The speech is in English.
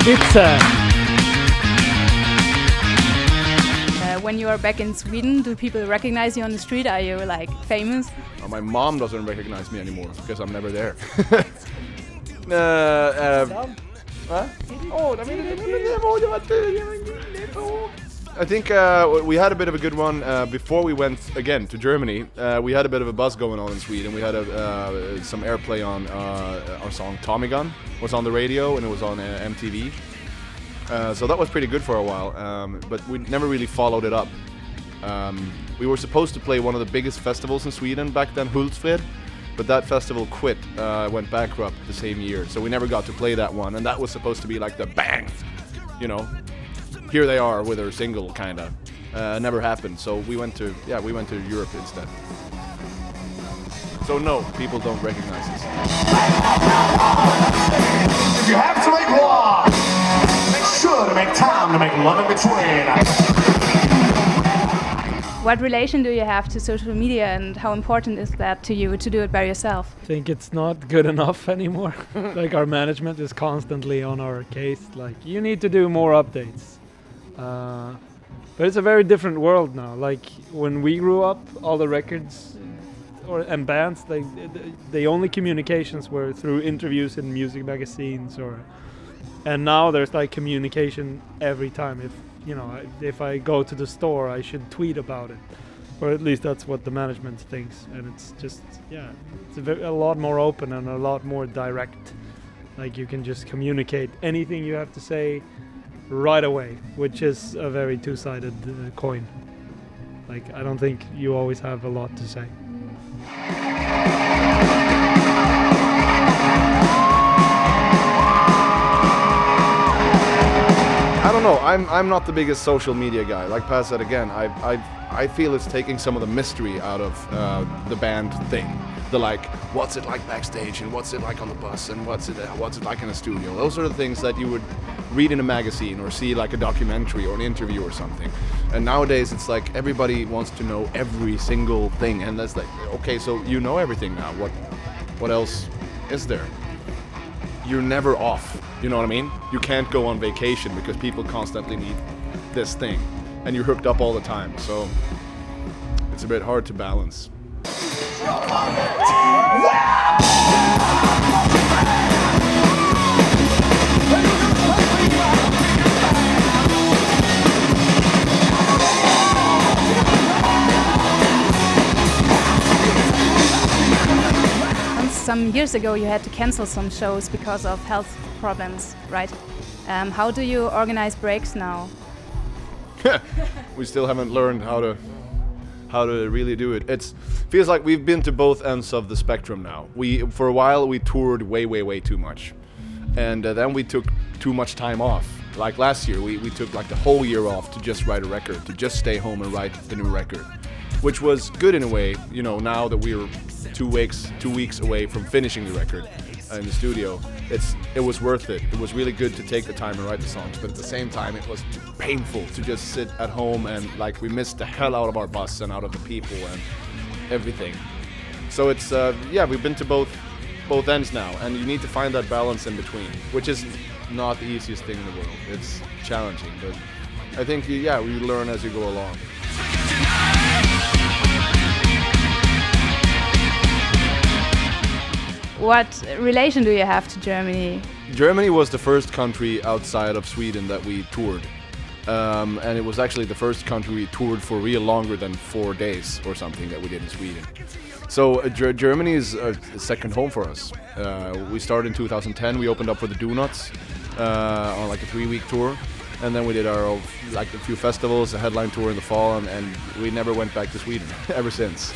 When you are back in Sweden, do people recognize you on the street? Are you like famous? My mom doesn't recognize me anymore because I'm never there. I think we had a bit of a good one before we went again to Germany. We had a bit of a buzz going on in Sweden. We had some airplay on our song Tommy Gun was on the radio and it was on MTV. So that was pretty good for a while, but we never really followed it up. We were supposed to play one of the biggest festivals in Sweden back then, Hultsfred, but that festival quit, went bankrupt the same year, so we never got to play that one, and that was supposed to be like the bang, you know, here they are with their single, kinda. Never happened, so we went to Europe instead. So no, people don't recognize us. If you have to make love, make sure to make time to make love in between. What relation do you have to social media and how important is that to you to do it by yourself? I think it's not good enough anymore. Like our management is constantly on our case, like you need to do more updates. But it's a very different world now. Like when we grew up, all the records and bands, like the only communications were through interviews in music magazines, and now there's like communication every time. If I go to the store, I should tweet about it, or at least that's what the management thinks. And it's just it's a lot more open and a lot more direct. Like you can just communicate anything you have to say right away, which is a very two-sided coin. Like I don't think you always have a lot to say. I don't know. I'm not the biggest social media guy. Like Paz said again, I feel it's taking some of the mystery out of the band thing. The like, what's it like backstage, and what's it like on the bus, and what's it like in a studio. Those are the things that you would read in a magazine or see like a documentary or an interview or something. And nowadays it's like everybody wants to know every single thing, and that's like, okay, so you know everything now. What else is there? You're never off. You know what I mean? You can't go on vacation because people constantly need this thing, and you're hooked up all the time. So it's a bit hard to balance. Some years ago you had to cancel some shows because of health problems, right? How do you organize breaks now? We still haven't learned how to really do it. It feels like we've been to both ends of the spectrum now. For a while we toured way too much, and then we took too much time off. Like last year we took like the whole year off to just write a record, to just stay home and write the new record, which was good in a way. You know, now that we're 2 weeks away from finishing the record in the studio, it was worth it. It was really good to take the time and write the songs, but at the same time it was painful to just sit at home and like we missed the hell out of our bus and out of the people and everything. So it's we've been to both ends now, and you need to find that balance in between, which is not the easiest thing in the world. It's challenging, but I think we learn as you go along. What relation do you have to Germany? Germany was the first country outside of Sweden that we toured. And it was actually the first country we toured for real longer than 4 days or something that we did in Sweden. So Germany is a second home for us. We started in 2010, we opened up for the Do-Nots on like a 3-week tour. And then we did a few festivals, a headline tour in the fall, and we never went back to Sweden ever since.